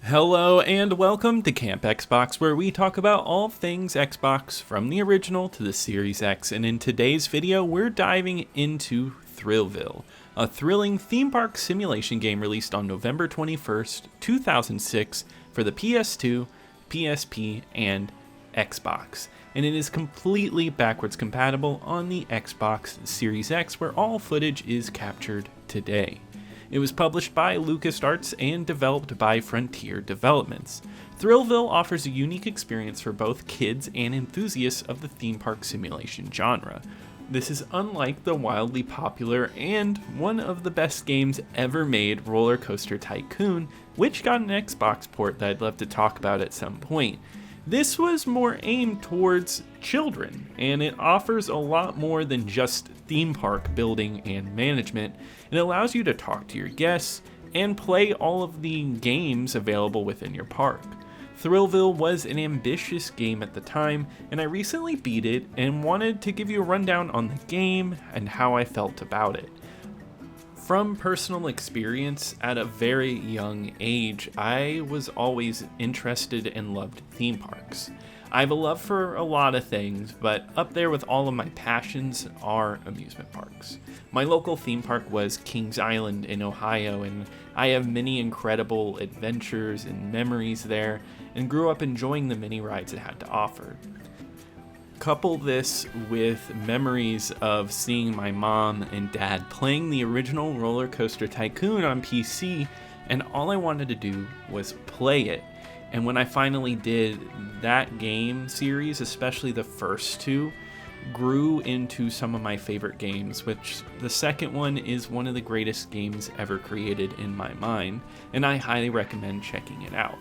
Hello and welcome to Camp Xbox, where we talk about all things Xbox from the original to the Series X, and in today's video we're diving into Thrillville, a thrilling theme park simulation game released on November 21st, 2006 for the PS2, PSP, and Xbox, and it is completely backwards compatible on the Xbox Series X, where all footage is captured today. It was published by LucasArts and developed by Frontier Developments. Thrillville offers a unique experience for both kids and enthusiasts of the theme park simulation genre. This is unlike the wildly popular and one of the best games ever made, Roller Coaster Tycoon, which got an Xbox port that I'd love to talk about at some point. This was more aimed towards children, and it offers a lot more than just theme park building and management. It allows you to talk to your guests and play all of the games available within your park. Thrillville was an ambitious game at the time, and I recently beat it and wanted to give you a rundown on the game and how I felt about it. From personal experience, at a very young age, I was always interested and loved theme parks. I have a love for a lot of things, but up there with all of my passions are amusement parks. My local theme park was Kings Island in Ohio, and I have many incredible adventures and memories there, and grew up enjoying the many rides it had to offer. Couple this with memories of seeing my mom and dad playing the original Roller Coaster Tycoon on PC, and all I wanted to do was play it. And when I finally did, that game series, especially the first two, grew into some of my favorite games, which the second one is one of the greatest games ever created in my mind, and I highly recommend checking it out.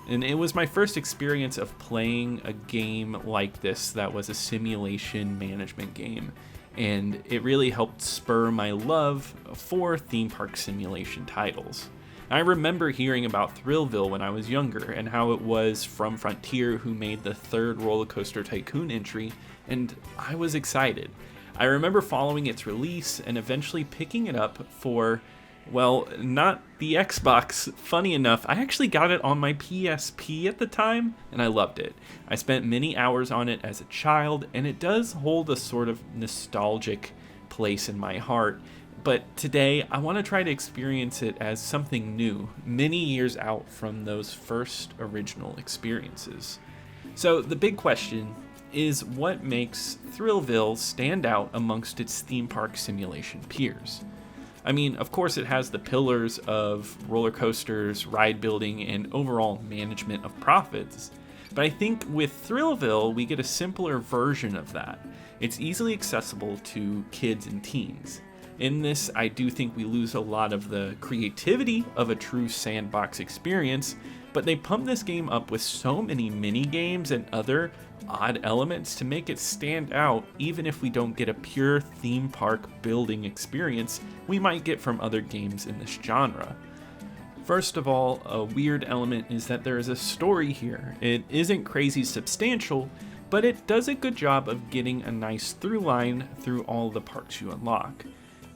And it was my first experience of playing a game like this that was a simulation management game, and it really helped spur my love for theme park simulation titles. I remember hearing about Thrillville when I was younger, and how it was from Frontier who made the third Roller Coaster Tycoon entry, and I was excited. I remember following its release and eventually picking it up for, well, not the Xbox. Funny enough, I actually got it on my PSP at the time, and I loved it. I spent many hours on it as a child, and it does hold a sort of nostalgic place in my heart. But today, I want to try to experience it as something new, many years out from those first original experiences. So the big question is, what makes Thrillville stand out amongst its theme park simulation peers? I mean, of course it has the pillars of roller coasters, ride building, and overall management of profits, but I think with Thrillville we get a simpler version of that. It's easily accessible to kids and teens. In this, I do think we lose a lot of the creativity of a true sandbox experience, but they pump this game up with so many mini games and other odd elements to make it stand out, even if we don't get a pure theme park building experience we might get from other games in this genre. First of all, a weird element is that there is a story here. It isn't crazy substantial, but it does a good job of getting a nice through line through all the parks you unlock.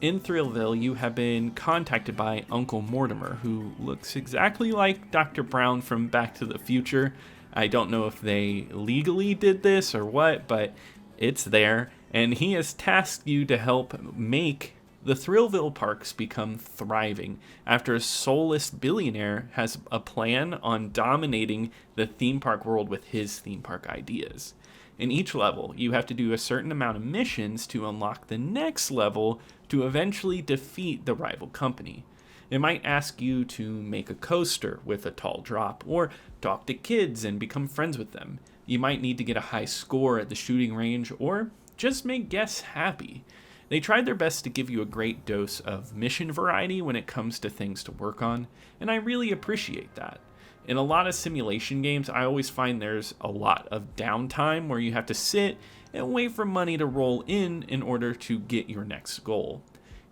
In Thrillville, you have been contacted by Uncle Mortimer, who looks exactly like Dr. Brown from Back to the Future. I don't know if they legally did this or what, but it's there, and he has tasked you to help make the Thrillville parks become thriving after a soulless billionaire has a plan on dominating the theme park world with his theme park ideas. In each level, you have to do a certain amount of missions to unlock the next level to eventually defeat the rival company. It might ask you to make a coaster with a tall drop, or talk to kids and become friends with them. You might need to get a high score at the shooting range, or just make guests happy. They tried their best to give you a great dose of mission variety when it comes to things to work on, and I really appreciate that. In a lot of simulation games, I always find there's a lot of downtime where you have to sit and wait for money to roll in order to get your next goal.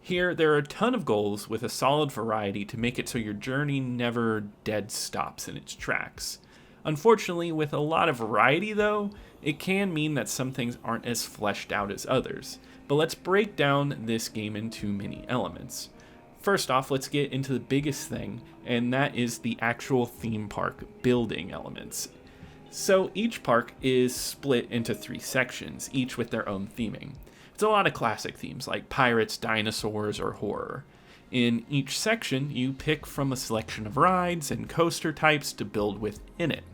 Here, there are a ton of goals with a solid variety to make it so your journey never dead stops in its tracks. Unfortunately, with a lot of variety though, it can mean that some things aren't as fleshed out as others. But let's break down this game into many elements. first off, let's get into the biggest thing, and that is the actual theme park building elements. So each park is split into 3 sections, each with their own theming. It's a lot of classic themes like pirates, dinosaurs, or horror. In each section, you pick from a selection of rides and coaster types to build within it.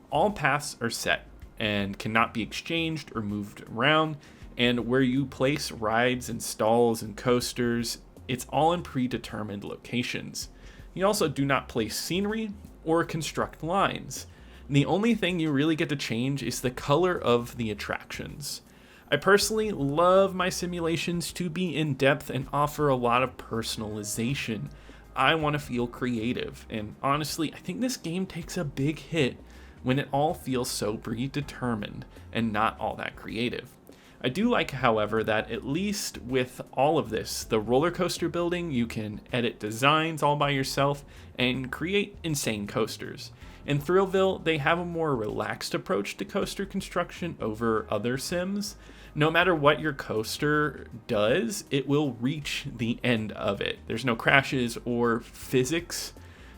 All paths are set and cannot be exchanged or moved around, and where you place rides and stalls and coasters, it's all in predetermined locations. You also do not place scenery or construct lines. The only thing you really get to change is the color of the attractions. I personally love my simulations to be in depth and offer a lot of personalization. I want to feel creative, and honestly, I think this game takes a big hit when it all feels so predetermined and not all that creative. I do like, however, that at least with all of this, the roller coaster building, you can edit designs all by yourself and create insane coasters. In Thrillville, they have a more relaxed approach to coaster construction over other sims. No matter what your coaster does, it will reach the end of it. There's no crashes or physics.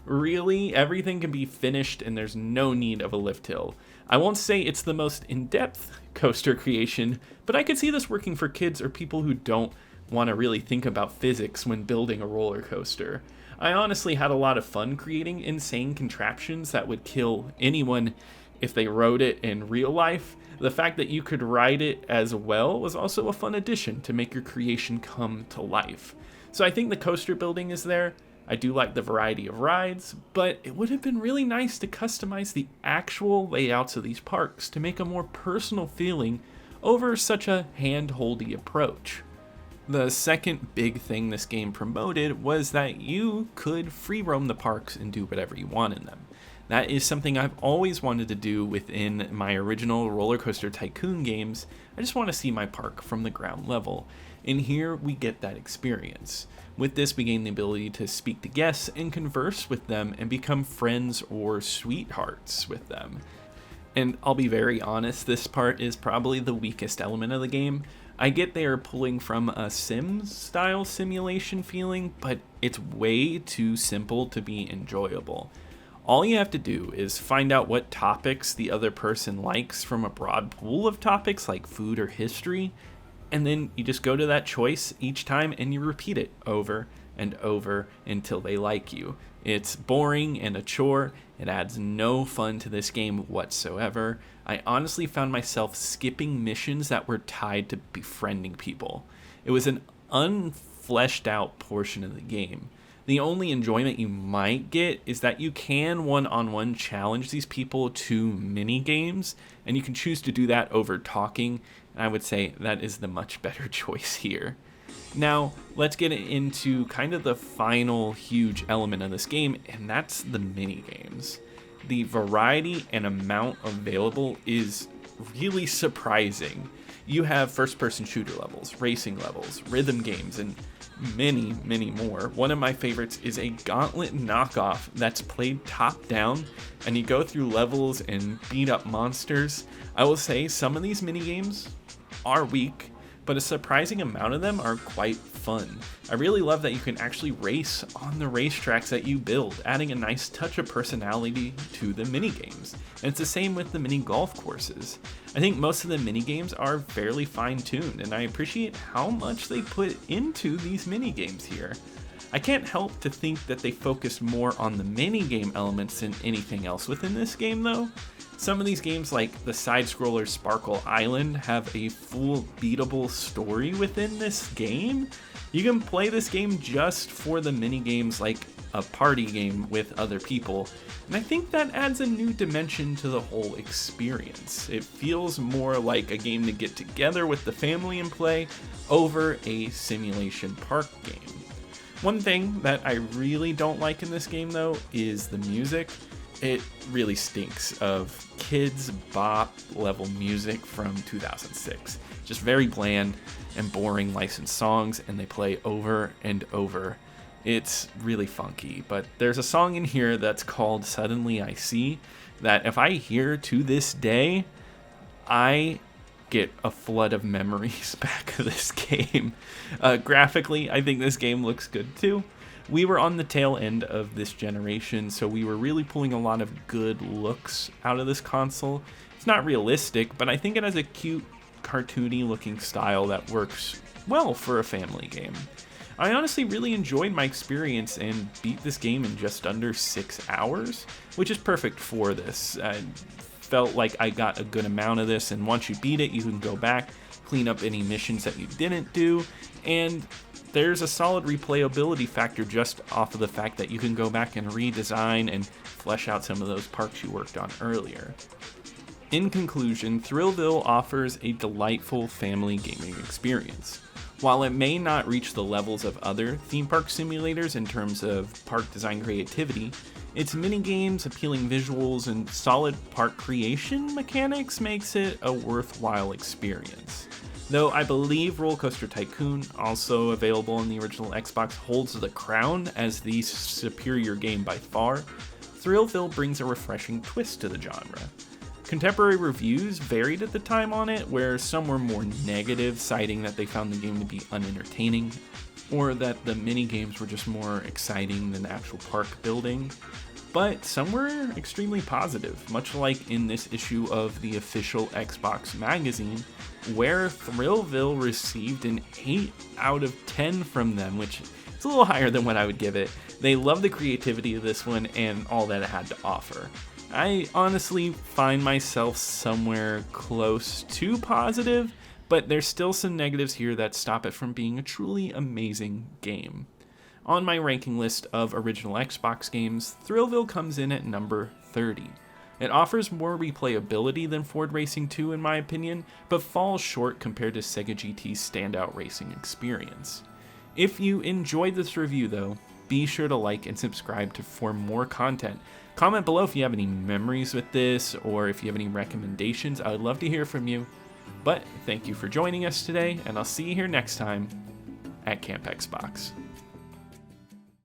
Really, everything can be finished and there's no need of a lift hill. I won't say it's the most in-depth coaster creation, but I could see this working for kids or people who don't want to really think about physics when building a roller coaster. I honestly had a lot of fun creating insane contraptions that would kill anyone if they rode it in real life. The fact that you could ride it as well was also a fun addition to make your creation come to life. So I think the coaster building is there. I do like the variety of rides, but it would have been really nice to customize the actual layouts of these parks to make a more personal feeling over such a hand-holdy approach. The second big thing this game promoted was that you could free roam the parks and do whatever you want in them. That is something I've always wanted to do within my original Roller Coaster Tycoon games. I just want to see my park from the ground level, and here we get that experience. With this, we gain the ability to speak to guests and converse with them and become friends or sweethearts with them. And I'll be very honest, this part is probably the weakest element of the game. I get they are pulling from a Sims-style simulation feeling, but it's way too simple to be enjoyable. All you have to do is find out what topics the other person likes from a broad pool of topics like food or history, and then you just go to that choice each time and you repeat it over and over until they like you. It's boring and a chore. It adds no fun to this game whatsoever. I honestly found myself skipping missions that were tied to befriending people. It was an unfleshed out portion of the game. The only enjoyment you might get is that you can one-on-one challenge these people to mini-games, and you can choose to do that over talking, and I would say that is the much better choice here. Now, let's get into kind of the final huge element of this game, and that's the mini-games. The variety and amount available is really surprising. You have first-person shooter levels, racing levels, rhythm games, and many, many more. One of my favorites is a gauntlet knockoff that's played top-down, and you go through levels and beat up monsters. I will say some of these minigames are weak, but a surprising amount of them are quite fun. I really love that you can actually race on the racetracks that you build, adding a nice touch of personality to the minigames. And it's the same with the mini golf courses. I think most of the minigames are fairly fine-tuned, and I appreciate how much they put into these minigames here. I can't help to think that they focus more on the minigame elements than anything else within this game though. Some of these games like the side-scroller Sparkle Island have a full beatable story within this game. You can play this game just for the minigames like a party game with other people, and I think that adds a new dimension to the whole experience. It feels more like a game to get together with the family and play over a simulation park game. One thing that I really don't like in this game though is the music. It really stinks of kids bop level music from 2006. Just very bland and boring licensed songs, and they play over and over. It's really funky, but there's a song in here that's called Suddenly I See that if I hear to this day, I get a flood of memories back of this game. Graphically, I think this game looks good too. We were on the tail end of this generation, so we were really pulling a lot of good looks out of this console. It's not realistic, but I think it has a cute, cartoony looking style that works well for a family game. I honestly really enjoyed my experience and beat this game in just under 6 hours, which is perfect for this. I felt like I got a good amount of this, and once you beat it, you can go back, clean up any missions that you didn't do, and there's a solid replayability factor just off of the fact that you can go back and redesign and flesh out some of those parts you worked on earlier. In conclusion, Thrillville offers a delightful family gaming experience. While it may not reach the levels of other theme park simulators in terms of park design creativity, its minigames, appealing visuals, and solid park creation mechanics makes it a worthwhile experience. Though I believe Roller Coaster Tycoon, also available on the original Xbox, holds the crown as the superior game by far, Thrillville brings a refreshing twist to the genre. Contemporary reviews varied at the time on it, where some were more negative, citing that they found the game to be unentertaining, or that the minigames were just more exciting than actual park building. But some were extremely positive, much like in this issue of the official Xbox magazine, where Thrillville received an 8 out of 10 from them, which is a little higher than what I would give it. They love the creativity of this one and all that it had to offer. I honestly find myself somewhere close to positive, but there's still some negatives here that stop it from being a truly amazing game. On my ranking list of original Xbox games, Thrillville comes in at number 30. It offers more replayability than Ford Racing 2 in my opinion, but falls short compared to Sega GT's standout racing experience. If you enjoyed this review though, be sure to like and subscribe for more content. Comment below if you have any memories with this or if you have any recommendations. I would love to hear from you. But thank you for joining us today, and I'll see you here next time at Camp Xbox.